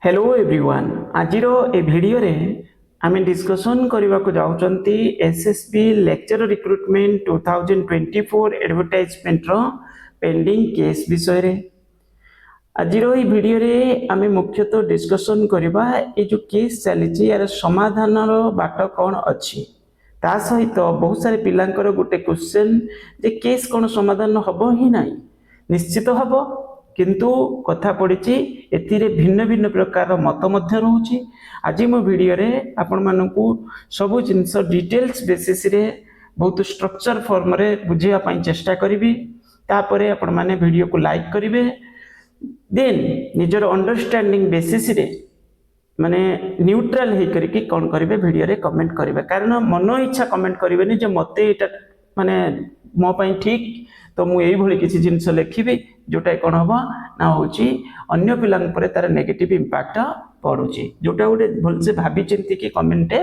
Hello everyone आज ए video रे आम डिस्कसन करने को जाऊँगी एसएसबी लेक्चर रिक्रुटमेंट 2024 एडवर्टाइजमेंट रो पेंडिंग केस विषय रे। आज ये वीडियो रे आम मुख्यतः डिस्कसन करवा ये जो केस चली यार समाधान बाट कौन अच्छी ता सहित बहुत सारे पिलांकर गोटे क्वेश्चन जे केस कौन समाधान हम ही ना निश्चित हम किंतु कथा पड़ी एथिरे भिन्न भिन्न प्रकार मत मध्य रोचे। आज मो वीडियो रे आपण मानकू सबु जिनस डिटेल्स बेसिस रे बहुत स्ट्रक्चर फॉर्म रे बुझिया पई चेष्टा करिवि। तापरे आपण माने वीडियो को लाइक करिवे देन निजर अंडरस्टैंडिंग बेसिस रे माने न्यूट्रल हे करिकि कोन करिवे वीडियो रे कमेंट करिवे। कारण मन इच्छा कमेंट करिवेनी जे मते एटा माने मो पई ठीक तो मु एई भली किछि जिंस लिखिबी जोटा कौन हम ना हूँ अन्य पिला तार नेगेटिव इंपैक्ट पड़ुची जोटा गोटे भलसे भाभी चिंती कि कमेंट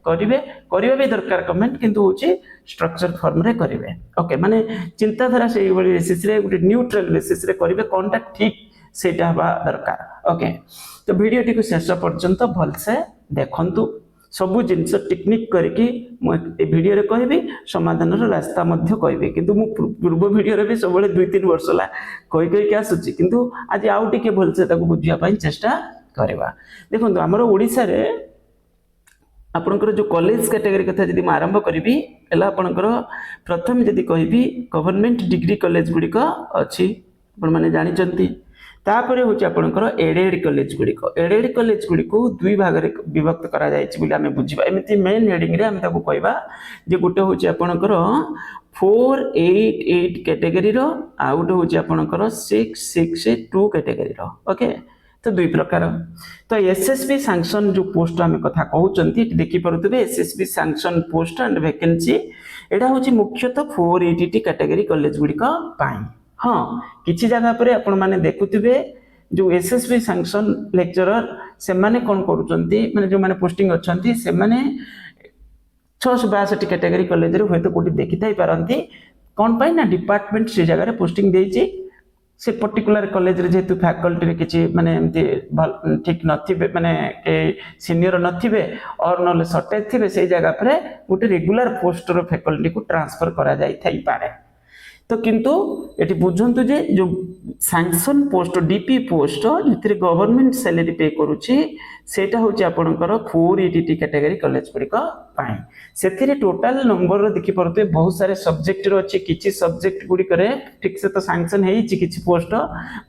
करेंगे भी दरकार कमेंट किंतु हूँ स्ट्रक्चर फॉर्म रे करेंगे। ओके माने चिंताधारा से बेसिस रे गोटे न्यूट्रल बेसिस रे करेंगे कौनटा ठीक सेटा हवा दरकार। ओके तो वीडियो टी शेष पर्यंत भलसे देखंतु सबु जिनस टेक्निक करके वीडियो रे कहबी समाधान रास्ता मध्य कहबी किंतु मु पूर्व वीडियो रे भी सब 2-3 वर्ष ला कहि कहि के आसुची किंतु आज आउ टिके भलसे ताको बुझिया पई चेष्टा करबा। देखंतु हमर ओडिसा रे आपनकर जो कॉलेज कैटेगरी कथा जदि म आरंभ करबी एला आपनकर प्रथम जदि कहबी गवर्नमेंट डिग्री कॉलेज गुडी का अछि आपण माने जानि चंती। तापर हूँ आपंकर एडेड कॉलेज गुड़िक एडेड कॉलेज गुड़ी को दुई भाग में विभक्त करें बुझा एमती मेन हेडिंग रे आम कहवा जे गोटे हूँ आपंकर 488 कैटेगरी आउ गोटे हूँ आपंकर 662 कैटेगरी ओके तो दुई प्रकार। तो एसएसबी सैंक्शन जो पोस्ट आम कथा कहते देखिपे SSB sanction post and vacancy यहाँ हूँ मुख्यतः 480 कैटेगरी कॉलेज गुड़िक हाँ किसी जगह पर आपण माने देखुथिबे जो एसएसबी सैंक्शन लेक्चरर से माने कौन करूचंती माने जो माने पोस्टिंग अच्छंती से माने 662 कैटेगरी कॉलेज रे होय तो कोठी देखि थाई पारंती कौन पाई ना डिपार्टमेंट से जगह रे पोस्टिंग देइची से पर्टिकुलर कॉलेज रे जेतु फैकल्टी रे किछि माने एमती ठीक नथिबे माने के सीनियर नथिबे और नले शॉर्टेज थिबे से जगह पर गोटे रेगुलर पोस्ट रो फैकल्टी को ट्रांसफर करा जाई थाई पारे। तो किंतु ये बुझंतु जे जो सैंक्शन पोस्ट डीपी पोस्ट जितने गवर्नमेंट सैलरी पे करुच्ची सेटा हूँ आपंकर 480 कैटेगरी कॉलेज गुड़िक से टोटाल नंबर देखिपे बहुत सारे सब्जेक्ट अच्छी किसी सब्जेक्ट गुड़िक ठीक से तो सैंक्शन है किसी पोस्ट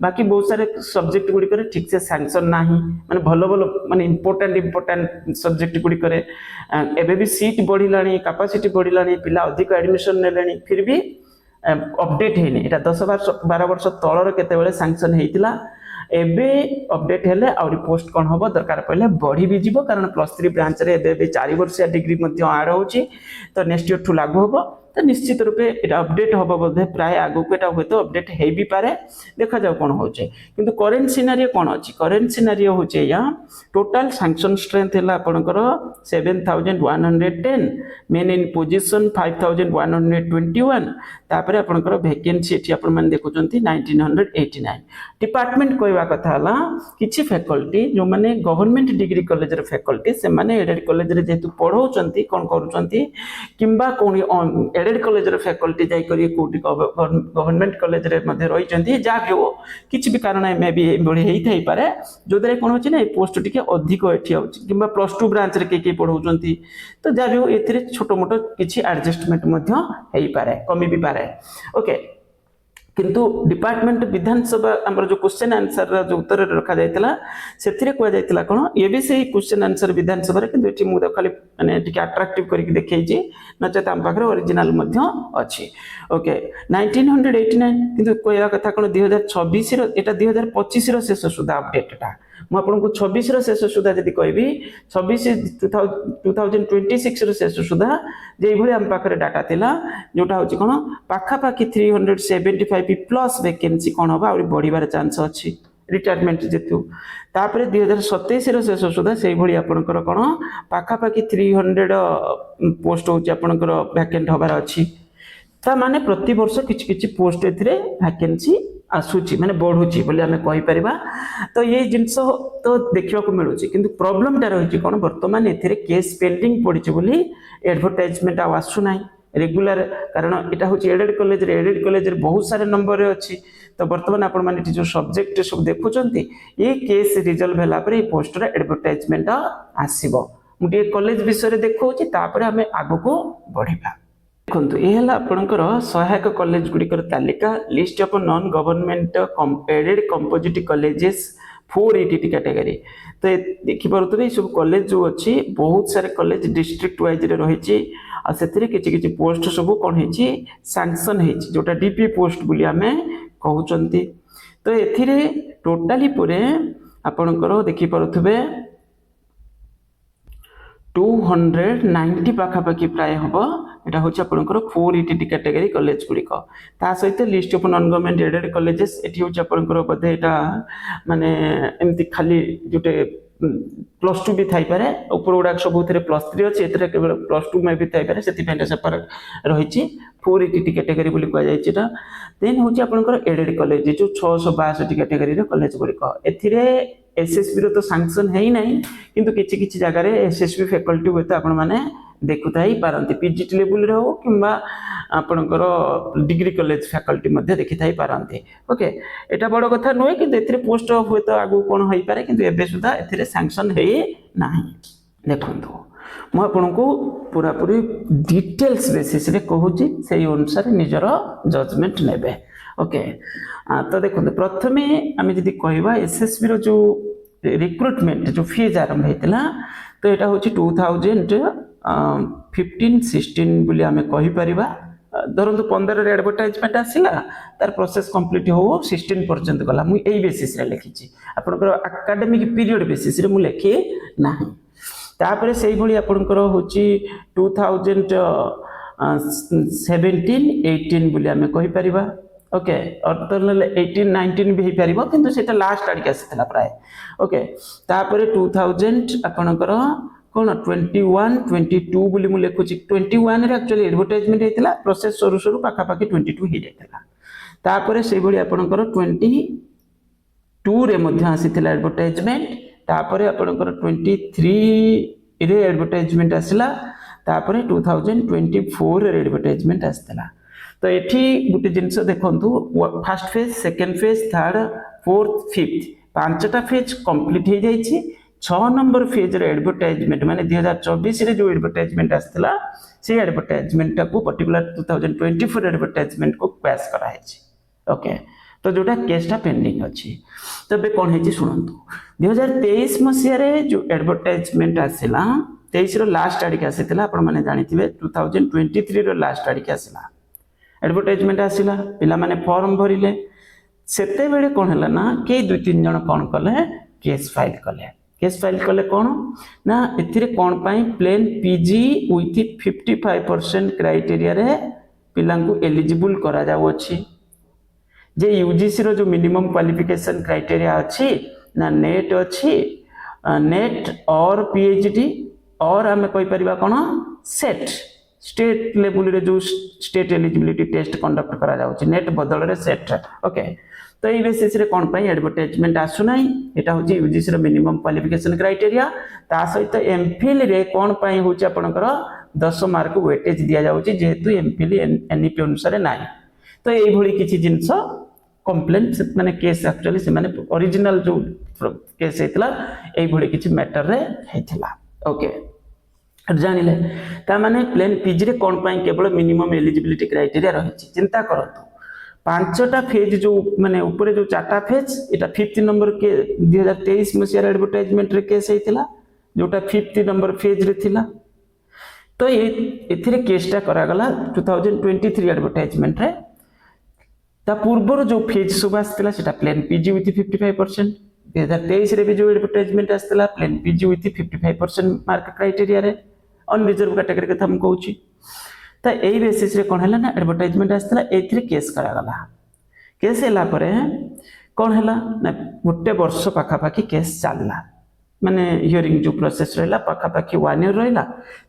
बाकी बहुत सारे सब्जेक्ट गुड़िक ठीक से सैंक्शन ना माने भल भल माने इंपोर्टाट सब्जेक्ट गुड़िक एवं भी सीट बढ़ला कैपेसिटी बढ़ला पिला अधिक एडमिशन ने फिर भी अपडेट है नहीं 10-12 वर्ष तलर केते सैंक्शन होता एबे अपडेट हेले आउरी पोस्ट कौन हम दरकार पड़े बढ़ी भी जीवो कारण +3 ब्रांच रे एबे 4 वर्षिया डिग्री आड होची तो नेक्स्ट ईयर ठू लागू हम तो निश्चित रूपे एटा अपडेट हम बोधे प्राय आगु को एटा होतो अपडेट हे भी पारे देखा जाऊ कौन होचे किंतु करेंट सिनारियो कौन अछि करेंट सिनारियो होचे या टोटल सैंक्शन स्ट्रेंथ हैला आपनकर 7110 मेन इन पोजीशन 5121 तापर आपनकर वैकेंसी एठी आपन मन देखुचंती 1989 डिपार्टमेंट कहवा कथा हला किछि फैकल्टी जो माने गवर्नमेंट डिग्री कॉलेज रे फैकल्टी से माने एडेड कॉलेज रे जेतु पढौचंती कोन करूचंती किंबा कोनी एडेड कॉलेज रे फैकल्टी जाई करी कोटी गवर्नमेंट कॉलेज रे मध्ये रही चंती जा भी हो किछि भी कारण मे भी बढी हेई थाई पारे जोदरे कोन होची ना पोस्ट टिके अधिक एठी होची किंबा +2 ब्रांच रे के पढौचंती तो जा भी हो एथिरे छोटो मोटो किछि एडजस्टमेंट मध्ये हेई पारे कमी भी पारे। ओके किंतु डिपार्टमेंट विधानसभा आमर जो क्वेश्चन आंसर जो उत्तर रखा जाइतला सेथिरे कोआ जाइतला कोन ये भी सही क्वेश्चन आंसर विधानसभा रे किंतु एठी मु खाली माने टिके अट्रैक्टिव करके देखैछि नचेत आम पाखरे ओरिजिनल मध्ये अछि। ओके 1989 किंतु कोया कथा कोन 2026 रो एटा 2025 रो शेष सुधा अपडेटटा मु आपनको 26 रो शेष सुधा जदी कहबी 2026 रो शेष सुधा जे भली आम पाखरे डाटा थिला जोटा होछि कोन पाखा पाखी 375 प्लस वैकेंसी कोन होबा और बढ़िबार चांस अछि रिटायरमेंट जेतु तापर 2027 रो शेष सुधा सेही भली आपनकर कोन पाखा पाखी 300 पोस्ट होछि आपनकर वैकेंट होबार अछि ता माने प्रति वर्ष किछि किछि पोस्ट एथिरे वैकेंसी आसूची माने बढ़ुची बोली आमे कहि परिबा। तो ये जिंस तो देखिबा को मिलुची किंतु प्रॉब्लम टा रहिची कोन वर्तमान एथिरे केस पेंडिंग पडिची बोली एडवर्टाइजमेंट आसु नाही रेगुलर कारण एटा होची एडेड कॉलेज रे बहुत सारे नंबर रे अछि। तो वर्तमान आपण माने जो सब्जेक्ट सब देखुचंती ये केस रिजल्व भेला पर ए पोस्ट रे एडवर्टाइजमेंट आसीबो मुटे कॉलेज विषय रे देखौची तापर हमें आगो को बढ़िबा। देखो ये आपंकर सहायक कॉलेज गुड़िकर तालिका list of non government aided composite colleges 480 category. तो देखिपे सब कॉलेज जो अच्छी बहुत सारे कॉलेज डिस्ट्रिक्ट वाइज रही किसी पोस्ट सब कौन है सैंक्शन है जोटा डीपी पोस्ट बोली आमे कहउचंती। तो एथिरे टोटाली पूरे आपणकर देखिपे 290 पाखापाखि प्राय हम यहाँ हूँ आपंकर 480 कैटेगरी कॉलेज गुड़िक ता सहित list of non government aided colleges ये हूँ आपंकर बोधे यहाँ माने एमती खाली जोटे +2 भी थी पारे ऊपर गुड़ाक सब +3 अच्छे केवल +2 में भी थी से सेपरेट रही 480 कैटेगरी बोली कहुई। देन हूँ आपंकर एडेड कॉलेज जो 662 कैटेगरी कॉलेज गुड़िक एसएसबी रो तो सैंक्शन है ही नहीं किंतु किछि किछि जगह रे एसएसबी फैकल्टी होते आपण माने देखुता ही पारंती पीजीटी लेवल रे हो किंबा आपणकर डिग्री कॉलेज फैकल्टी मध्ये देखिता ही पारंती। ओके एटा बड़ कथा नुहे किंतु एथिरे पोस्ट होय तो आगु कोन होई पारे किंतु एबे सुधा एथिरे सैंक्शन है नाही। देखंतु मु आपनको पूरा पूरी डिटेल्स बेसिस रे कहूची सेही अनुसार निजर जजमेंट नेबे। ओके तो देखो प्रथमे आम जी कहवा एसएसबी रो जो रिक्रुटमेंट जो फेज आरंभ होता तो यहाँ हूँ 2015-16 बोली आम कहीपर धरतु 15 एडवर्टाइजमेंट आसला तार प्रोसेस कंप्लीट हो 16 पर्यंत गला मुझे बेसिस लिखी आपंकर एकेडमिक पीरियड बेसिस मु लिखी ना तापर से आपंकर हूँ 2017-18 बोली आम कहीपर। ओके अर्थात 18-19 भी पार किंतु से लास्ट आड़क आसाला प्राय। ओके तापर 2000 आपणकर कौन 21-22 बोली मुझे लिखुची 21 रे एक्चुअली एडवर्टाइजमेंट होता प्रोसेस सरू सरू पाखापाखि 22 हो जाता तापर से भाई आपणकर 22 रे मध्य आसीथिला एडवर्टाइजमेंट तापर आपणकर 23 रे एडवर्टाइजमेंट आसला तापर 2024 रे एडवर्टाइजमेंट आसला। तो ये गोटे जिनस देखु first phase second phase third fourth fifth 5टा फेज कंप्लीट हो जाइए 6 नंबर फेज रे एडवर्टाइजमेंट माने 2024 रे जो एडवर्टाइजमेंट आसला से एडवर्टाइजमेंट को पर्टिकुलर 2024 एडवर्टाइजमेंट को पास करा है। ओके तो जोटा केसटा पेंडिंग अच्छी तो बे कौन है शुणु 2023 मसीह जो एडवर्टाइजमेंट आसला 23 रो लास्ट आड़क आसीला आपण माने जानिथिबे 2023 रो लास्ट आड़क आसला एडवर्टाइजमेंट आसला पिला माने फॉर्म भरिले सेते बेले कौन है ना के 2-3 जन कौन कले केस फाइल कले कौन ना एथिरे कौन पाई प्लेन पीजी विथ 55% क्राइटेरिया रे पिला को एलिजिबल करा जाउ अछि जे यूजीसी रो जो मिनिमम क्वालिफिकेशन क्राइटेरिया अछि ना नेट अछि नेट और पीएचडी और हमें कहि परिबा कोन सेट स्टेट लेवल रे जो स्टेट एलिजिबिलिटी टेस्ट कंडक्ट करा जाउछि नेट बदल रे सेट। ओके तो ये बेसिस रे कौन पाई एडवर्टाइजमेंट आसु नाही एटा होछि यूजीसी रो मिनिमम क्वालिफिकेशन क्राइटेरिया ता सहित एमफिल रे कौन पाई होछि आपनकर 10 मार्क वेटेज दिया जाउछि जेहेतु एमफिल एनईपी अनुसार नाही। तो एई भली किछि जिंस कंप्लेंट से माने केस एक्चुअली से माने ओरिजिनल जो केस हेतला एई भली किछि मैटर रे हेतला। ओके जानिले ता माने प्लेन पीजी रे कौन पाई केवल मिनिमम एलिजिबिलिटी क्राइटेरिया रही चिंता करंतु 5टा फेज जो माने ऊपर जो 4टा फेज एटा 5th नंबर के 2023 मसिया एडवर्टाइजमेंट रे केस हेतला जोटा 5th नंबर फेज रे थिला। तो ये एथिरे केसटा करा गला 2023 एडवर्टाइजमेंट रे ता पूर्वर जो फेज सब आसला सेटा प्लेन पीजी विथ 55% 2023 रे भी जो एडवर्टाइजमेंट आसला plain PG with 55% mark criteria रे अनरिजर्व कैटेगरी कथा हम कहूची। तो यही बेसिस रे कौन है ना एडवर्टाइजमेंट आसला एथिरे केस करा गला केस हैला परे कौन हैला ना गोटे वर्ष पाखापाखि केस चलला माने हियरिंग जो प्रोसेस रहला पाखापाखि 1 ईयर रहला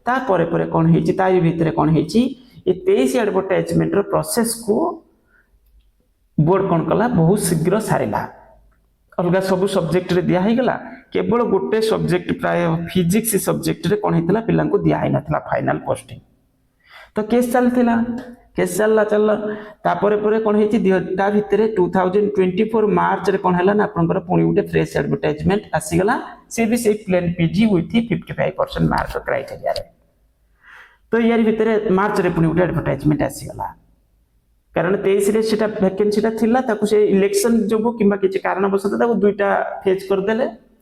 ता परे परे कौन हेची ताई भितरे कौन हेची ये 23 एडवर्टाइजमेंट रो प्रोसेस को बोर्ड कौन कला बहुत शीघ्र सारा अलग सब सब्जेक्ट रे दिया गला केवल गोटे सब्जेक्ट प्राय फिजिक्स सब्जेक्ट रे कौन होता पिला दिखाई ना फाइनाल पोस्टिंग तो केस चलता केस चलला तापर कौन होता भितर 2024 मार्च रे कौन है ना आपंकर पुणी गोटे फ्रेश एडवर्टाइजमेंट आसीगला सी भी से plain PG with 55% mark criteria तो यार भितर मार्च रे पुणी गोटे एडवर्टाइजमेंट आसीगला कारण 23 वैकेंसी से इलेक्शन जो कि किसी कारणवश दुईटा फेज करदे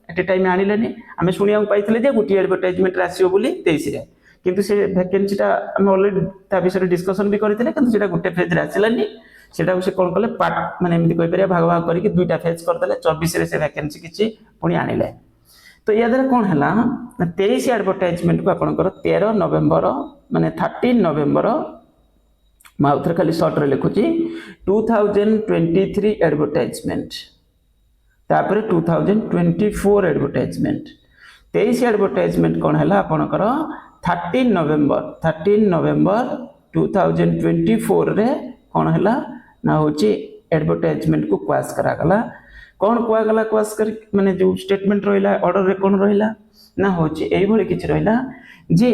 एट ए टाइम आनिले आम शुणा पाई गोटे एडवर्टाइजमेंट आसो बोली 23 किंतु से वैकेंसी आम अलरेडी विषय डिस्कसन भी करते कि गोटे फेज आसलानी से कौन कले पार्ट माने कहीपर भाग भाग करके दुईटा फेज करदे 24 से वैकेंसी किसी पुणी आनिले तो या द्वारा कौन है 23 एडवर्टाइजमेंट को आपंकर 13 नवेम्बर माने 13 नवेम्बर मुझे खाली सर्ट रे लिखुची 2023 एडवर्टाइजमेंट तापर 2024 एडवर्टाइजमेंट 23 एडवर्टाइजमेंट कौन है आपणकर 13 नवेम्बर 2024 रे कौन है ना हूँ एडवर्टाइजमेंट को क्वास करागला कौन कहगला क्वास कर माने जो स्टेटमेंट रहा ऑर्डर रे कौन रहा ना हूँ ये किसी रहा जे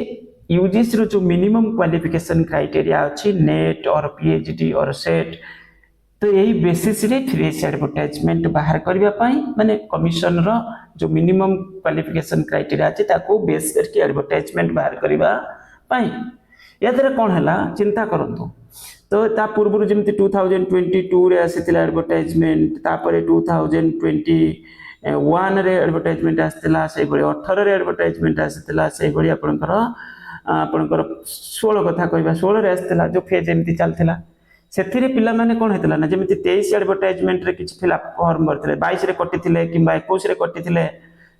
यूजीसी रो जो मिनिमम क्वालिफिकेशन क्राइटेरिया अच्छी नेट और पीएचडी और सेट तो यही बेसिस रे फ्रेश एडवर्टाइजमेंट बाहर करबा पाई माने कमिशन रो जो मिनिमम क्वालिफिकेशन क्राइटेरिया अच्छी ताको बेस करके एडवर्टाइजमेंट बाहर करबा पाई या द्वारा कौन है चिंता करंतु तो ता पूर्व जमी 2022 रे आसीतिला एडवर्टाइजमेंट तापर 2021 रे एडवर्टाइजमेंट आसीतिला से 18 रे एडवर्टाइजमेंट आसीतिला से आपणकर 16 कथा कहवा 16 आसला जो फेज एमती चलता से पिला माने कौन होता ना जमी 23 एडवर्टाइजमेंट रे किसी पिला फॉर्म भरते 22 रे कटि कि 21 रे कटि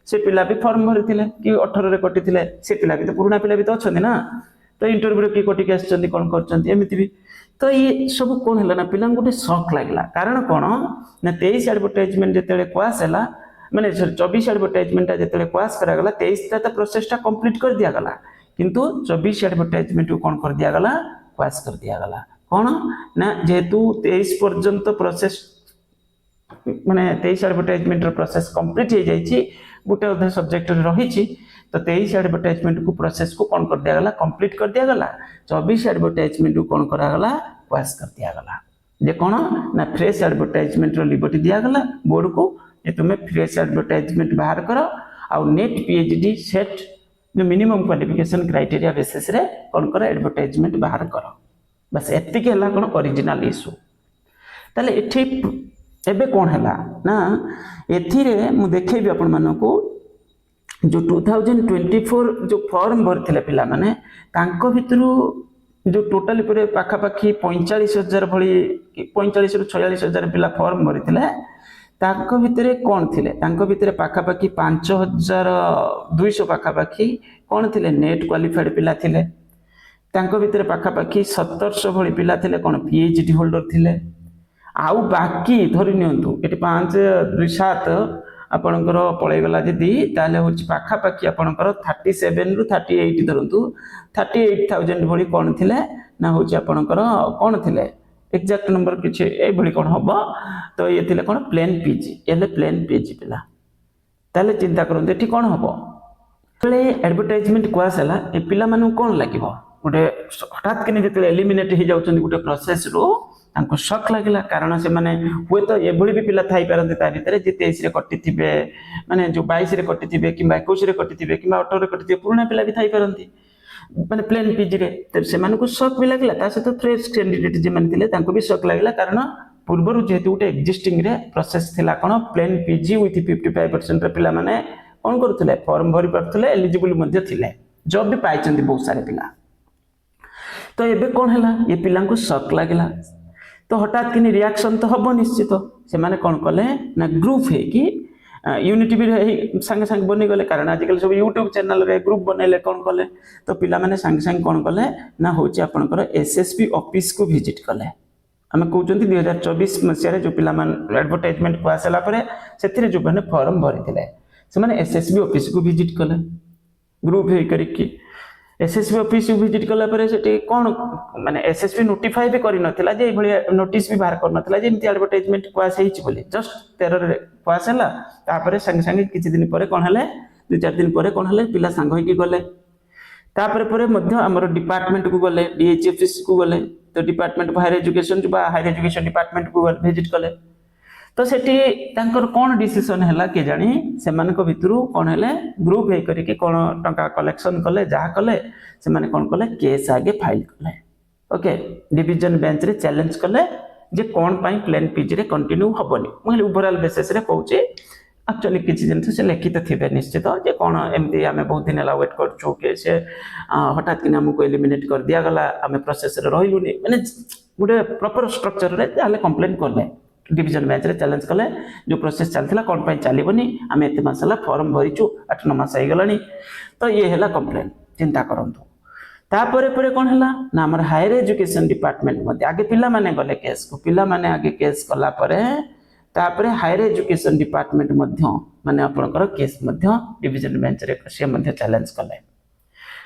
से पिला भी फॉर्म भरते कि 18 रे कटि से पिला भी तो पुराना पिला भी तो अच्छा ना तो इंटरव्यू किए कटिक आसती कौन करमती भी तो ये सब कौन है ना पिला गोटे शक लगला कारण कौन ना 23 एडवर्टाइजमेंट जो क्वास है माने 24 एडवर्टाइजमेंट जो क्वास करागला 23 तो प्रोसेसटा कंप्लीट कर दिगला किंतु 24 एडवर्टाइजमेंट को कौन कर दिगला क्वास कर दिगला कौन ना जेहेतु 23 पर्यंत प्रोसेस माने 23 एडवर्टाइजमेंट प्रोसेस कंप्लीट हो जाइए गोटे अधे सब्जेक्ट रही तो 23 एडवर्टाइजमेंट को प्रोसेस को कौन कर दिगला कंप्लीट कर दिगला 24 एडवर्टाइजमेंट को कौन करागला क्वास कर दिगला जे कौन ना फ्रेश एडवर्टाइजमेंट लिबर्टी दिगला बोर्ड को जे तुम्हें फ्रेश एडवर्टाइजमेंट बाहर कर आउ नेट पीएचडी सेट जो मिनिमम क्वालिफिकेशन क्राइटेरिया बेसिस रे कौन कर एडवर्टाइजमेंट बाहर कर बस एतिक है कौन ओरिजिनल इश्यू ताले एठी एबे कौन है ना एथिरे मु देखेबी आपण मानको जो 2024 जो फॉर्म भरथिले पिला माने तांको भितरु जो टोटल पूरे पाखापाखी 45,000 भली 45 रु 46,000 पिला फॉर्म भरथिले तांको भितरे कौन थिले तांको भितरे पाखापाखी 5,200 पाखापाखी कौन थिले नेट क्वालिफाइड पिला थिले तांको भितरे पाखापाखी 1700 भली पिला थिले कौन पीएचडी होल्डर थिले आउ बाकी धरि नियंतु एटी 5 2 7 आपणकर पलैगला जदि ताले होची पाखापाखी आपणकर 37 रु 38 धरतु 38,000 भली कौन थिले ना होची आपणकर कौन थिले एक्जाक्ट नंबर किछि ए भली कौन हबो तो ये थिले कौन प्लेन पीजी एले प्लेन पीजी पिला ताले चिंता करंतु एठी कौन हबो तले एडवर्टाइजमेंट क्वास हला ए पिला मानु कौन लागिवो गोटे हठात किने जते एलिमिनेट हो जाउछन गोटे प्रोसेस रो तांको शक लागला कारण से माने हुए तो एभली भी पिला थाई पारंते ता भितरे जे 23 रे कटि थिबे माने जो 22 रे कटि थिबे कि 21 रे कटि थिबे कि 18 रे कटि थिबे पुराना पिला भी थाई पारंती माने प्लेन पीजी रे त से मानको शक भी लागला ता से तो फ्रेश कैंडिडेट जे माने थिले तांको भी शक लागला कारण पूर्वरु जेहेतु गोटे एक्जिस्टिंग रे प्रोसेस थिला कोन प्लेन पीजी विथ 55% रे पिला माने कोन करथले फॉर्म भरि परथले एलिजिबल मध्ये थिले जॉब भी पाइचंती बहुत सारे पिला तो एबे कोन हला ये पिला को शक लागला तो हठात किनी रिएक्शन तो हबो निश्चित से माने कोन कले ना ग्रुप है कि यूनिटी भी संगे संगे बनी गले कारण आजकल सब यूट्यूब चैनल रे ग्रुप बनैले कोन कले तो पिला माने संगे संगे कोन कले ना होची आपनकर एसएसबी ऑफिस को विजिट कले आमे कहउचंती 2024 मसिया रे जो पिला मान एडवर्टाइजमेंट को आसला परे सेथिरे जो माने फॉर्म भरिथिले से माने एसएसबी ऑफिस को विजिट कले ग्रुप हे करिकि एसएसबी ऑफिस विजिट कला पर सेठी कोन माने एसएसबी नोटिफाई भी करि नथिला जे भली नोटिस भी बाहर कर नथिला जे एमती एडवर्टाइजमेंट पास हेछि बोली जस्ट 13 रे पास हला तापर संग संग किछि दिन परे कोन हले 2-4 दिन परे कोन हले पिला संग होई कि गले तापर परे मध्य हमर डिपार्टमेंट को गले डीएच ऑफिस को गले तो डिपार्टमेंट हायर एजुकेशन बा हायर एजुकेशन डिपार्टमेंट को विजिट कले तो सेठी तांकर कोन डिसीजन हैला के जानी से मानक भितरु कोन हेले ग्रुप हे करी कि कोन टंका कलेक्शन कले जा कले से माने कोन कले केस आगे फाइल कले ओके डिवीजन बेंच रे चैलेंज कले जे कोन पई प्लान पीजी रे कंटिन्यू हबनी मैले ओवरऑल बेसिस रे कहूची एक्चुअली किछि दिन से लिखित थिबे निश्चित जे कोन एमती हमें बहुत दिन ला वेट करछु के से हठात कि हमको एलिमिनेट कर दिया गला हमें प्रोसेस रे रहिलुनी माने गुडे प्रॉपर स्ट्रक्चर रे जाले कंप्लेंट करले डिवीजन बेंच रे चैलेंज कले जो प्रोसेस चलथिला कोन पई चलीबनी हमें एते मासला फॉर्म भरिछु 8-9 मास आइ गलानी तो ये हैला कंप्लेंट चिंता करंतु तापरे परे कोन हैला ना हमर हायर एजुकेशन डिपार्टमेंट मध्ये आगे पिला माने गले केस को पिला माने आगे केस कला परे तापरे हायर एजुकेशन डिपार्टमेंट मध्ये माने आपनकर केस मध्ये डिवीजन बेंच रे से मध्ये चैलेंज कले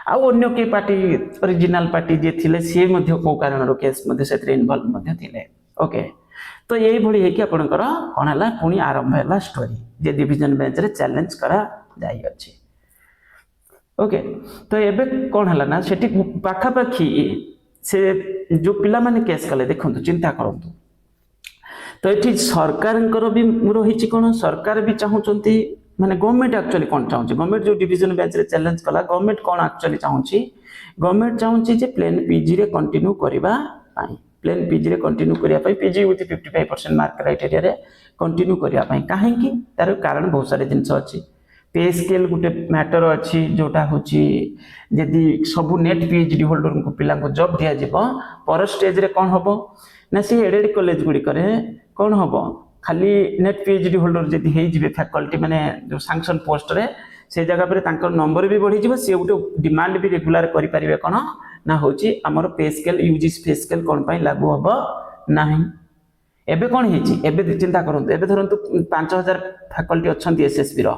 आ अन्य के पार्टी ओरिजिनल पार्टी जे थिले से मध्ये को कारण रो केस मध्ये सेtre इन्वॉल्व मध्ये थिले ओके तो यही भली है कि आपनकर कोन हला पुनी आरंभ हैला स्टोरी जे डिवीजन बेंच रे चैलेंज करा जाई अछि ओके तो एबे कोन हला ना सेठी पाखा पाखी से जो पिला माने केस कले देखंतु चिंता करंतु तो एठी सरकारंकर भी रहिछि कोन सरकार भी चाहुचंती माने गवर्नमेंट एक्चुअली कोन चाहुछि गवर्नमेंट जो डिवीजन बेंच रे चैलेंज कला गवर्नमेंट कोन एक्चुअली चाहुछि गवर्नमेंट चाहुछि जे प्लेन पीजी रे कंटिन्यू करबा पाई प्लेन पीजी रे कंटिन्यू करिया पाई पीजी विथ 55% मार्क क्राइटेरिया रे कंटिन्यू करिया पाई काहे कि तार कारण बहुत सारे जिंस अछि पे स्केल गुटे मैटर अछि जोटा होछि यदि सब नेट पीएचडी होल्डर को पिला को जॉब दिया जिवो पर स्टेज रे कोन हबो ना से एडेड कॉलेज गुडी करे कोन हबो खाली नेट पीएचडी होल्डर यदि हे जिवे फैकल्टी माने जो सैंक्शन पोस्ट रे से जगह पर तांकर नंबर भी बढ़ी जिवो से गुटे डिमांड भी रेगुलर करि परिबे कोन ना होछि हमर pay scale UGC pay scale कोन पई लागू हबो नाही एबे कोन हेछि एबे चिंता करंतु एबे धरंतु 5000 फैकल्टी अछंती एसएसबी रो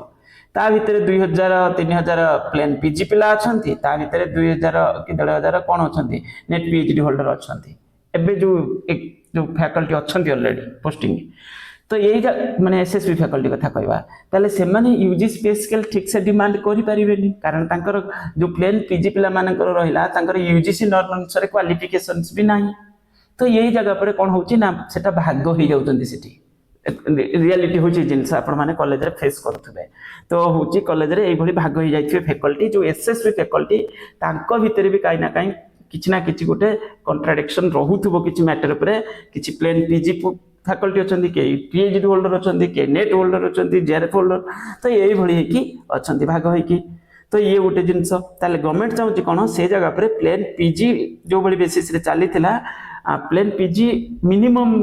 ता भितरे 2000-3000 प्लेन पीजी पिला अछंती ता भितरे 2000 कि 1500 कोन अछंती नेट पीएचडी होल्डर अछंती एबे जो फैकल्टी अछंती ऑलरेडी पोस्टिंग तो यही माने एसएसबी फैकल्टी कथा कहवा ताले से माने यूजीसी पे स्केल ठीक से डिमांड करि परिबेनी कारण तांकर जो प्लेन पीजी पिला मानकर रहिला तांकर यूजीसी नॉर्म अनुसार क्वालिफिकेशंस भी नाही तो यही जगह पर कोन होची ना सेटा भाग्य हो जाउतंदी सेठी रियलिटी होची जिंस आपण माने कॉलेज रे फेस करथबे तो होची कॉलेज रे एई भली भाग्य हो जाइथिबे फैकल्टी जो एसएसबी फैकल्टी तांको भितरे भी काई ना काई किछि ना किछि गोटे कॉन्ट्राडिक्शन रहउथबो किछि मैटर पर किछि प्लेन पीजी फैकल्टी अछंती के पीएचडी होल्डर अछंती के नेट होल्डर अछंती जेआरएफ होल्डर तो यही भली है कि अछंती भाग है कि तो ये गोटे जिंस ताले गवर्नमेंट चाहूची कोन से जगह पर प्लेन पीजी जो बड़ी बेसिस रे चली थिला प्लेन पीजी मिनिमम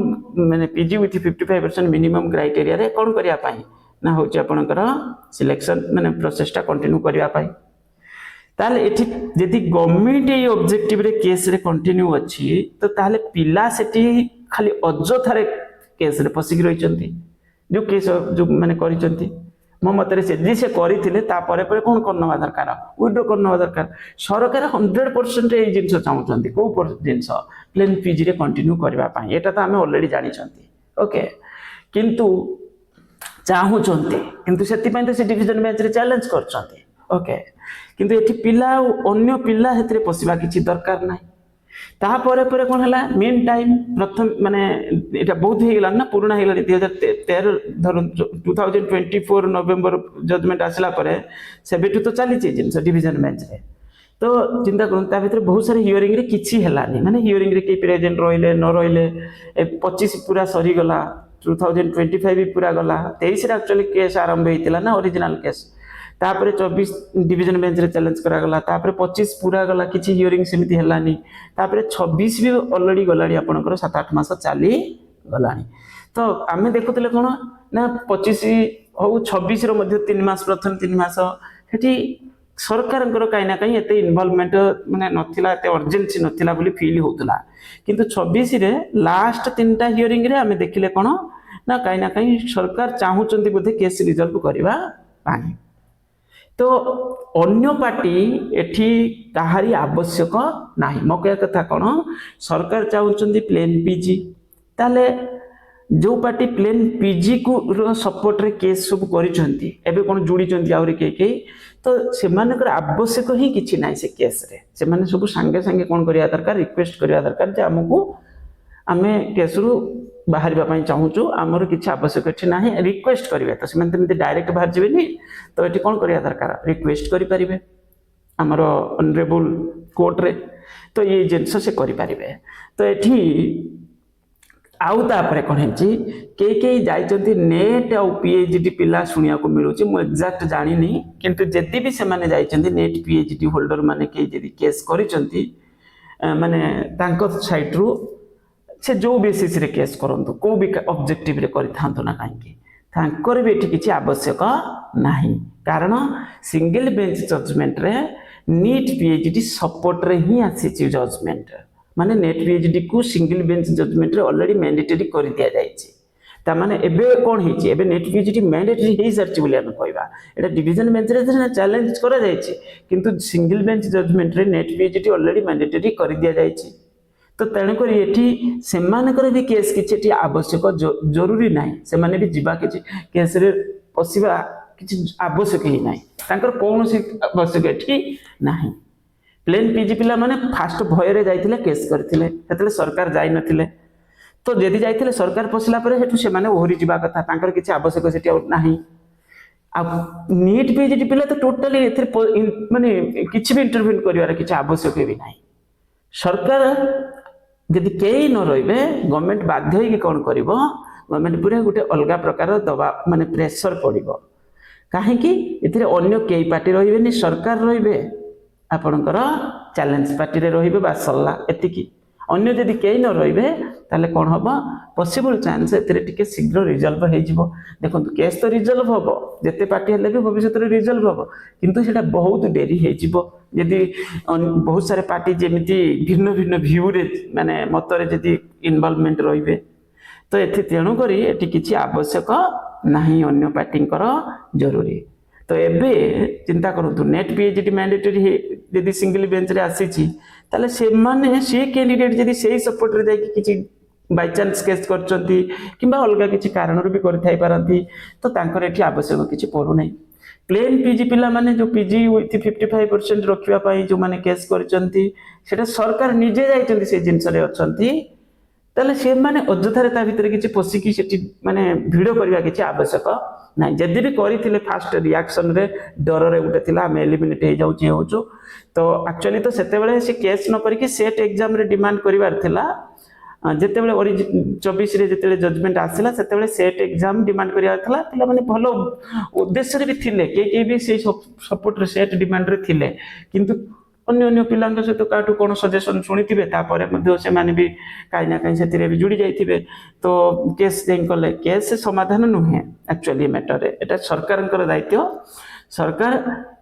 माने पीजी विथ 55% मिनिमम क्राइटेरिया रे कोन करिया पाई ना होची आपनकर सिलेक्शन माने प्रोसेस टा कंटिन्यू करिया पाई ताले एठी यदि गवर्नमेंट ए ऑब्जेक्टिव रे केस रे कंटिन्यू अछि तो ताले पिला सेठी खाली अजथारे केस रे फसिक रहिचंती जो केस जो माने करिचंती मो मतरे से जे से करिथिले ता परे परे कोन करनवा दरकार विड्रो करनवा दरकार सरकार 100% ए जिंस चाहुचंती को जिंस प्लेन पीजी रे कंटिन्यू करबा पाई एटा त हमें ऑलरेडी जानि चंती ओके किंतु चाहुचंती किंतु सेति पय त से डिवीजन बेंच रे चैलेंज करचंती ओके किंतु एठी पिला अन्य पिला हेतरे पसिबा किछि दरकार नाही ता परे परे कोन हला मीन टाइम प्रथम माने एटा बहुत हे गेला ना पुराना हे गेला 2013 धर 2024 नवंबर जजमेंट आसला परे सेबेटु तो चली छि जिंस डिवीजन बेंच रे तो चिंता करन ता भीतर बहुत सारे हियरिंग रे किछि हेलानी माने हियरिंग रे के प्रेजेंट रहिले न रहिले 25 पूरा सरी गला 2025 भी पूरा गला 23 रे एक्चुअली केस आरंभ हेतिला ना ओरिजिनल केस तापरे 24 डिवीजन बेंच रे चैलेंज करा गला तापरे 25 पूरा गला किछि हियरिंग समिति हेलानी तापरे 26 भी ऑलरेडी गलाडी आपनकर 7-8 मास चाली गलानी तो आमे देखुतले कोन ना 25 हो 26 रो मध्ये 3 मास प्रथम 3 मास हेठी सरकारंकर काई ना काई एते इन्वॉल्वमेंट माने नथिला एते अर्जेंसी नथिला बोली फील होतला किंतु 26 रे लास्ट 3टा हियरिंग रे आमे देखिले कोन ना काई सरकार चाहुचंती बोधे केस रिजल्व करबा पानी तो अन्य पार्टी एठी काहारी आवश्यक नाही। मो कहया कथा कौन, सरकार चाहते प्लेन पीजी, ताले जो पार्टी प्लेन पीजी को सपोर्ट रे केस सब करिसेंती एबे कोन जुड़ी आउरी के तो सेमानकर आवश्यक ही किछि नाही से केस रे। से माने सब संगे संगे कोन करिया दरकार, रिक्वेस्ट करिया दरकार जे हमकू आमे केस रु बाहर पाई चाहूँ, आमर किसी आवश्यक एठी नाही, रिक्वेस्ट करेंगे तो से डायरेक्ट बाहर जीवेनि, तो ये कौन करिया दरकार, रिक्वेस्ट करें आमर ऑनरेबल कोर्ट रे, तो ये जिनस से करें। तो ये आउ तापर कौन है कई जाइए नेट आ पीएचडी पिला शुणा को मिलूँ, मुझे एक्जाक्ट जानी किंतु जदि भी से जाइए नेट पीएचडी होल्डर माने कई जदि केस करिसेंती माने तांको साइड रु से जो बेसिस रे केस करंतु को भी ऑब्जेक्टिव रे करिथांतो ना काहेकि तांकर भी एठी किछि आवश्यक नाही, कारण सिंगल बेंच जजमेंट रे नीट पीएचडी सपोर्ट रे ही आसी जजमेंट, माने नेट पीएचडी को सिंगल बेंच जजमेंट रे ऑलरेडी मैंडेटरी कर दिया जायछि। ता माने एबे कोन हिछि, एबे नेट पीएचडी मैंडेटरी हे सरछि बोली हम कहबा, एटा डिवीजन बेंच रे चैलेंज करा जायछि, किंतु सिंगल बेंच जजमेंट रे नेट पीएचडी ऑलरेडी मैंडेटरी कर दिया जायछि। तो तेणुक ये सेमानकर भी केस किसी आवश्यक जरूरी ना, से माने भी जीवा किसी केस रे पशिबा किसी आवश्यक ही ना, कौन सी आवश्यक एठी नाही। प्लेन पीजी पिला माने फास्ट भय जाइथिले केस करथिले, सेतले सरकार जाई नथिले, तो जदि जाइथिले सरकार पसिला परे हेतु से माने ओहरी जीवा कथा, तांकर किसी आवश्यक सेठी नाही। आ नीट पीजी पिला तो टोटली एथे माने किछि भी इंटरव्यू करिवार किछि आवश्यक भी नाही। सरकार जदि कई न रे गवर्नमेंट बाध्य होगी कौन कर, गवर्नमेंट पूरा गोटे अलग प्रकार दबाव माने प्रेशर पड़ो, कहीं अन्य कई पार्टी रे सरकार रे आपणकर चैलेंज पार्टी रे रे बास सरला एतिकी, अन्य जदि कई न रे ताले कौन हम पॉसिबल चांस एतिरे शीघ्र रिजल्व हो। देखो केस तो रिजल्व हम जिते पार्टी हेल्ले भी भविष्य में रिजल्व हम, किंतु सेटा बहुत डेरी हो जदि बहुत सारे पार्टी जमीती भिन्न भिन्न भ्यू रे माने मतरे जदि इनवॉल्वमेंट रे, तो ये तेणुक ये किसी आवश्यक नहीं अन्य पार्टी जरूरी। तो एबे चिंता करूँ नेट पीएचडी मैंडेटरी जदि सिंगल बेंच रे आसी ताले से माने से कैंडिडेट जदि से सपोर्ट रे जाई किछि बाय चांस केस करचंती किंबा अलग किछि कारण भी करथाई पारंती, तो तांकर एठी आवश्यक किछि पड़ू नै। प्लेन पीजी पिला माने जो पीजी विथ 55% रखिबा पई जो माने केस करचंती सेटा सरकार निजे जाइचंती से जिंस रे अछंती, ताले से माने अजथारे ता भितर किछि पसिकी सेठी माने भिडियो करबा किछि आवश्यक ना। जदि भी करथिले फास्ट रिएक्शन रे डर रे उठे थिला हम एलिमिनेट हे जाउची होचो, तो एक्चुअली तो सेते बेले से केस न करिकि सेट एग्जाम रे डिमांड करिवार थिला, जेते बेले 24 रे जेते जजमेंट आसिला सेते बेले सेट एग्जाम डिमांड करिवार थिला, पिला माने भलो उद्देश्य रे भी थिले के भी से सपोर्ट रे सेट डिमांड रे थिले, किंतु अन्य अन्य पिलांक सहित काटू कौन सजेशन शुणिथिबे तापर मध्ये से माने भी काई ना काई सेतिरे भी जुड़ी जाइथिबे, तो केस देन कले केस समाधान नुहे एक्चुअली मैटर रे, एटा सरकारनकर दायित्व। सरकार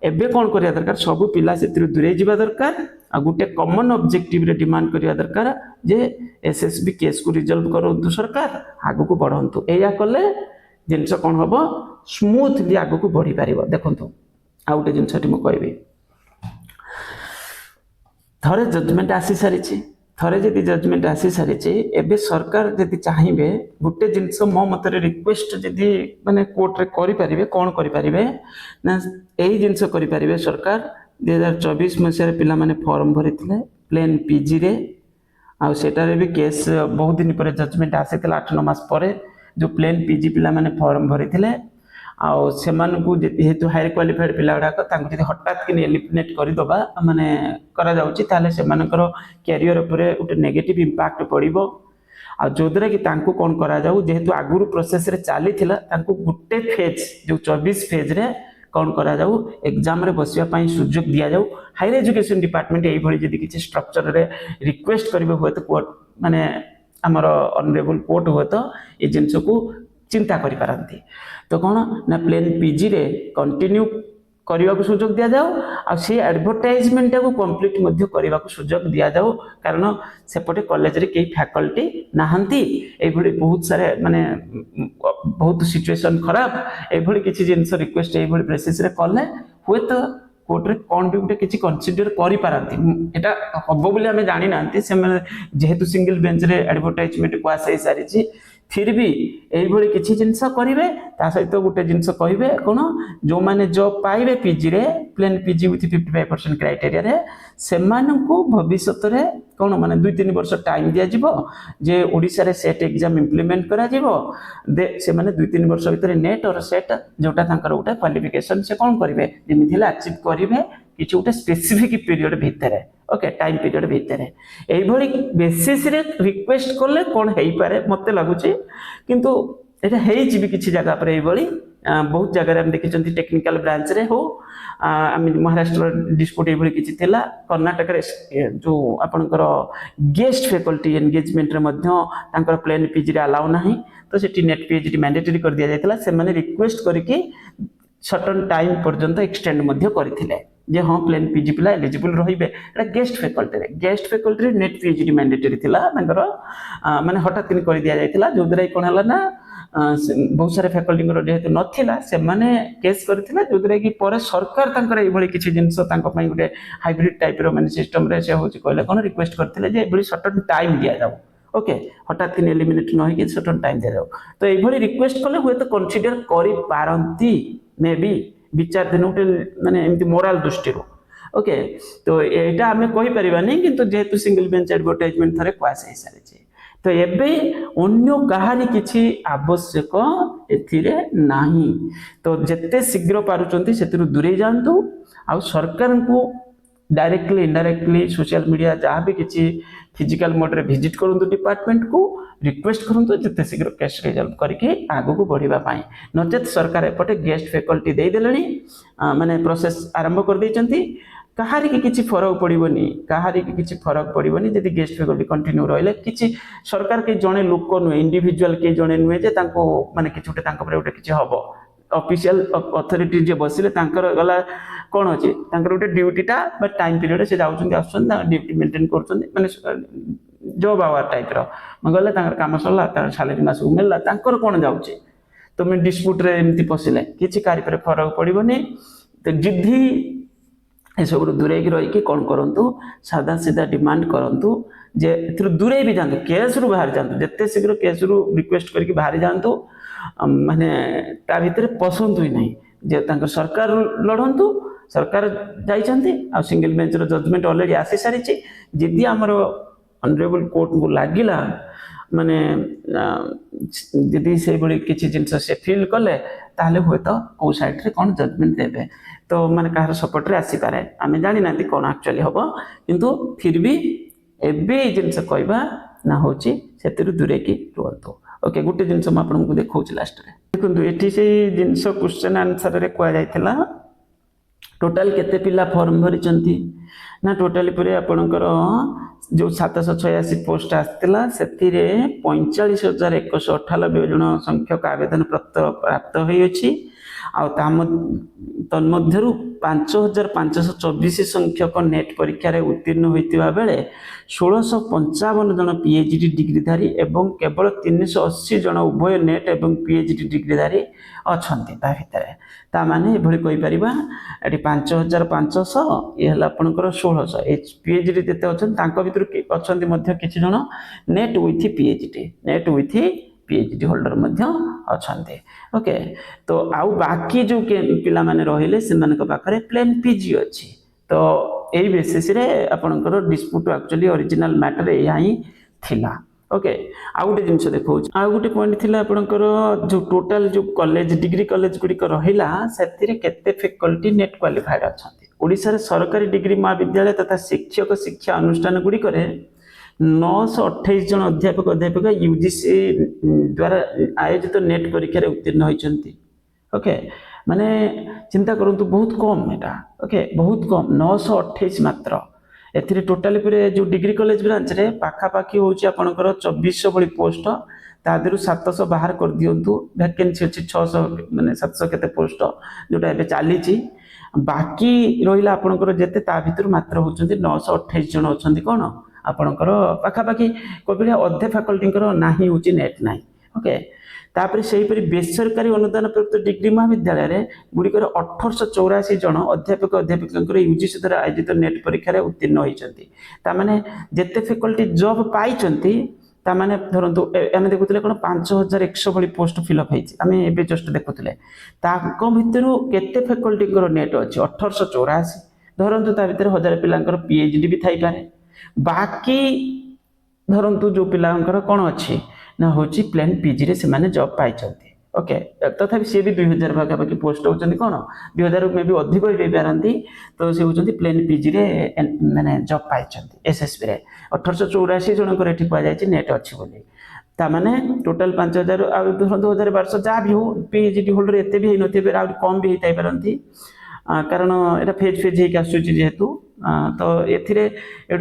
एबे कौन करिया दरकार, सब पिला सेतिरे दूरे जिबा दरकार, आ गुटे कॉमन ऑब्जेक्टिव रे डिमांड करिया दरकार जे एसएसबी केस को रिजॉल्व करंतु, सरकार आगु को बढ़ंतु। एया कले जिंस कौन हबो स्मूथली आगु को बढ़ी पारिबो। देखंतु आ गुटे जिंसटी म कहबी, थरे जजमेंट आसी सारी, थरे जदि जजमेंट आसी सारी एबे सरकार जदि चाहिए गोटे जिनस मो मतरे रिक्वेस्ट जदि माने कोर्ट रे करि परिबे, कोन करि परिबे ना एही जिनस करि परिबे। सरकार 2024 मसिया रे पिला माने फॉर्म भरिथिले प्लेन पीजी रे, आ सेटारे भी केस बहुत दिन पर जजमेंट आसीथिला 8-9 मास पर, जो प्लेन पीजी पिला माने फॉर्म भरिथिले आउ सेमानकु जेहेतु हायर क्वालिफाइड पिला गुड़ाक जब हठात कि एलिमिनेट करदे माने करा जाउची, ताले सेमानकर कैरियर उपरे गोटे नेगेटिव इंपैक्ट पड़िबो। आ जो द्वारा कि तांको कोन करा जाउ, जेहेतु आगुरु प्रोसेस रे चाली थिला, तांको गुटे फेज जो 24 फेज रे कोन करा जाउ एग्जाम रे बसिया पई सुযোগ दिया जाउ। हायर एजुकेशन डिपार्टमेंट एई भली जदि किछि स्ट्रक्चर रे रिक्वेस्ट करबे होय तो कोर्ट माने हमर ऑनरेबल कोर्ट होय तो ए जिंस को चिंता करि पारंती। तो कौन ना प्लेन पीजी रे कंटिन्यू करने को सुजोग दि जाऊ, आ से एडवर्टाइजमेंट को कंप्लीट मध्य करने को सुजोग दि जाऊ, कारण सेपटे कॉलेज रे कई फैकल्टी नाहंती, एभली बहुत सारे माने बहुत सिचुएशन खराब, एभली किछि जिंस रिक्वेस्ट एभली बेसिस रे कले हुए तो कोर्टे कौन भी गोटे किसी कनसीडर करा हम बोली आम जानी ना जेहेतु सिंगल बेंच रे एडवर्टाइजमेंट को आसाई सारी फिर भी यही किसी जिनस करेंगे सहित गोटे जिनस कहे कौन जो मैंने जॉब पाइबे पीजी रे प्लेन पीजी विथ 55% क्राइटेरिया से भविष्य में कौन माने 2-3 वर्ष टाइम दिज्व जे ओडिशा रे सेट एग्जाम इम्प्लीमेंट करा से माने 2-3 वर्ष भीतर नेट और सेट जोटा गोटे क्वालिफिकेशन से कौन करेंगे जमी अचीव करेंगे किसी गोटे स्पेसिफिक पीरियड भितर ओके टाइम पीरियड भितर यही बेसीस रिक्वेस्ट कले कौन हो पारे मत लगुच किंतु यहाँ भी किसी जगह पर यही बहुत जगह आम देखी टेक्निकल ब्रांच रे हो महाराष्ट्र डिस्प्यूट ये किसी कर्णाटक जो आपणकर guest faculty engagement plain PG allow ना तो से नेट पीएचडी मैंडेटरी कर दिया जाता से रिक्वेस्ट करके सर्टन टाइम पर्यंत एक्सटेंड करते जे हाँ प्लेन पीजी पिला एलिजिबल रही guest faculty net PhD mandatory माने हठात कर दिया जाता जो द्वारा कौन है ना बहुत सारे फैकल्टी जेहेतु नाला से केस करथिला जो द्वारा कि पर सरकार ये किसी जिनस गोटे हाइब्रिड टाइप रो सिस्टम रे से होची कहले कौन रिक्वेस्ट करथिले जे एभली सर्टन टाइम दिया जाऊ ओके हठात कि एलिमिनेट न होई सर्टन टाइम दिया जाऊ तो ये रिक्वेस्ट कले हुए तो कन्सिडर करि पारंती मे बी विचार दिन गोटे माने एमती मोराल दृष्टि ओके तो यहाँ आम कहीपरानी किंतु जेहेतु सिंगल बेंच एडवर्टाइजमेंट थे क्वास हो सारी तो एबे अन्य कहारी किछि आवश्यक एथिरे नाही तो जेते शीघ्र पारुचंती सेतिरु दूरे जांतु आ सरकार को डायरेक्टली इनडायरेक्टली सोशल मीडिया जहाँ भी किसी फिजिकल मोड रे विजिट करंतु डिपार्टमेंट को रिक्वेस्ट करंतु जिते शीघ्र केस रिजल्व करके आगो को बढ़िबा पाई नचेत सरकार एपटे गेस्ट फैकल्टी दे देलणी माने प्रोसेस आरंभ कर देचंती कहारी की किसी फरक पड़ोनी कहारी की किसी फरक पड़ोनी जब गेस्ट फैकल्टी कंटिन्यू रही किसी सरकार के जड़े लोक नुहे इंडिविजुअल के जड़े नुहे माने किसी गोटे किसी हम ऑफिशियल अथॉरिटी जे बसिले गला कौन अच्छे गोटे ड्यूटीटा टाइम पीरियड से जाऊँच ड्यूटी मेंटेन कर जॉब आवर टाइप गले कम सरला सालेरी मास मिलला कौन जाऊँचे तुम डिस्प्यूट रे एमती पशिले किसी कार्य फरक पड़ोनी तो जिद्दी ये सब दूरे रही कौन करूँ सादा सीधा डिमांड करूँ जे दूरे भी जातु केस रु बाहर जातु जिते शीघ्र केस रु रिक्वेस्ट करके बाहरी जातु माने ता भितर पसंद ही नहीं जे सरकार लड़ू सरकार जाइछन्ती आ सिंगल बेंच रो जजमेंट ऑलरेडी आसी सारी जदि आमर ऑनरेबल कोर्ट को लागिला माने जदि से बड़ी किसी जिनस से फील कले ताहले हुए तो कौ साइड रे कौन जजमेंट देबे तो माने कहार सपोर्ट रे आसी पारे आमे जानि नांती कोन एक्चुअली हबो किंतु फिर भी एबे जिनस कहबा ना होची सेतिर दूरे की रुहंतो ओके गोटे जिनस म आपनको देखौची लास्ट रे देखंतु एठी से जिनस क्वेश्चन आंसर रे कोआ जायतिला टोटाल केते पिला फॉर्म भरिचंती ना टोटाली पूरे आपणकर जो 786 पोस्ट आसला से 45,198 जन संख्यक आवेदन पत्र प्राप्त होइछि आ तन्मध्यरु 5,524 संख्यक नेट परीक्षा रे उत्तीर्ण होइतिबा बेले 1,655 जन पीएचडी डिग्रीधारी एवं केवल 380 जन उभय नेट एवं पीएचडी डिग्रीधारी अछंती ता भितरे ता माने एभली कहि परिबा एटी 5,500 ये हला आपनकर 1,600 एच पीएचडी जते अछन तांको भितर अछंती मध्य किछि जन नेट विथ पीएचडी होल्डर मध्य अछंती ओके तो आउ बाकी जो पिला माने रहिले सेमानक पाखरे प्लेन पीजी अछि तो एई बेसिस रे आपनकर डिस्प्यूट एक्चुअली ओरिजिनल मैटर एहा ही थिला ओके आउ गोटे जिनस देखो आउ गोटे पॉइंट थिला आपनकर जो टोटल जो कॉलेज डिग्री कॉलेज गुडी को रहिला सेतिरे केते फैकल्टी नेट क्वालिफाइड अछंती ओडिसा रे सरकारी डिग्री महाविद्यालय तथा शिक्षक शिक्षा अनुष्ठान गुडी करे 928 जन अध्यापक अध्यापिका यूजीसी द्वारा आयोजित नेट परीक्षा रे उत्तीर्ण होइचंती ओके माने चिंता करंतु बहुत कम एटा ओके बहुत कम 928 मात्र एथिरे टोटली पूरे जो डिग्री कॉलेज ब्रांच रे पाखापाखी होची आपनकर 2400 बड़ी पोस्ट तादेरु 700 बाहर कर दियंतु वैकेंसी अछि 600 माने 700 केते पोस्ट जोटा एबे चाली ची बाकी रहिला आपनकर जेते ता भितर मात्र होचंती 928 जन अछंती कोन आपणकर पाखापाखि कबिले अधे फैकल्टी नाही होची नेट नाही ओके तापर सेहीपरि बेसरकारी अनुदान प्राप्त डिग्री महाविद्यालय गुड़िकर 1884 जन अध्यापक अध्यापिका यूजीसी द्वारा आयोजित नेट परीक्षा उत्तीर्ण होती ताने जिते फैकल्टी जॉब पाई ताने धरतु आम देखुले कौन 5100 भाई पोस्ट फिलअप होमें जस्ट देखुले भितर केते फैकल्टी नेट अच्छी 1884 धरतु ता भर 1000 पिलांकर पीएचडी भी थाई पारे बाकी धरतु जो पिलांकर कौन अच्छी ना हूँ प्लेन पीजी रे से जॉब पाई ओके तथापि सी भी 2000 पाखापाखि पोस्ट होती कौन 2000 में भी अधिक हो पारती तो सी हूँ प्लेन पीजी रे माने जॉब पाई एसएसबी रे 1884 जनकर ये कहुई नेट अच्छी बोली ताने टोटाल 5000 धरतु 1200 जहाँ भी हो पीएचडी होल्डर एत भी होती कम भी होता पारती कारण यहाँ फेज फेज होकर आसूँ जेहेतु तो ये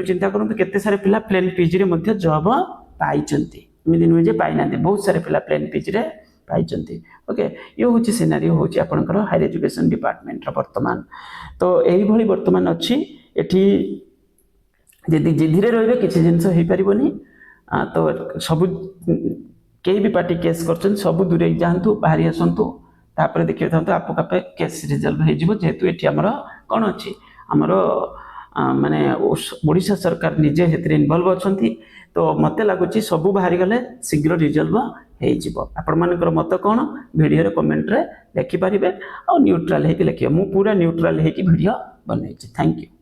चिंता करूँ केते सारे पिला प्लेन पीजी रे जॉब पाई एमती नुहे जे पाई ना बहुत सारे पिला प्लेन पीजी रे पाई ओके ये हूँ सिनारियो हूँ आपंकर हायर एजुकेशन डिपार्टमेंट वर्तमान तो यही वर्तमान अच्छी एठी जदि जिधि रे किसी जिनस हो पारनी तो सब कई भी पार्टी केस कर सब दूरे जातु बाहरी आसतु तापर देखिए था आपको आपे केस रिजल्व हो जेहेतु ये आमर कौन अच्छी आमर माने ओडिशा सरकार निजे इनवल्व अच्छा तो मत लगुच सब बाहरी गले शीघ्र रिजल्व होपर मत कौन वीडियो कमेंट रे लिखिपारे और न्यूट्राल होकर लिखे मु पूरा न्यूट्राल होकर वीडियो बनई थैंक यू।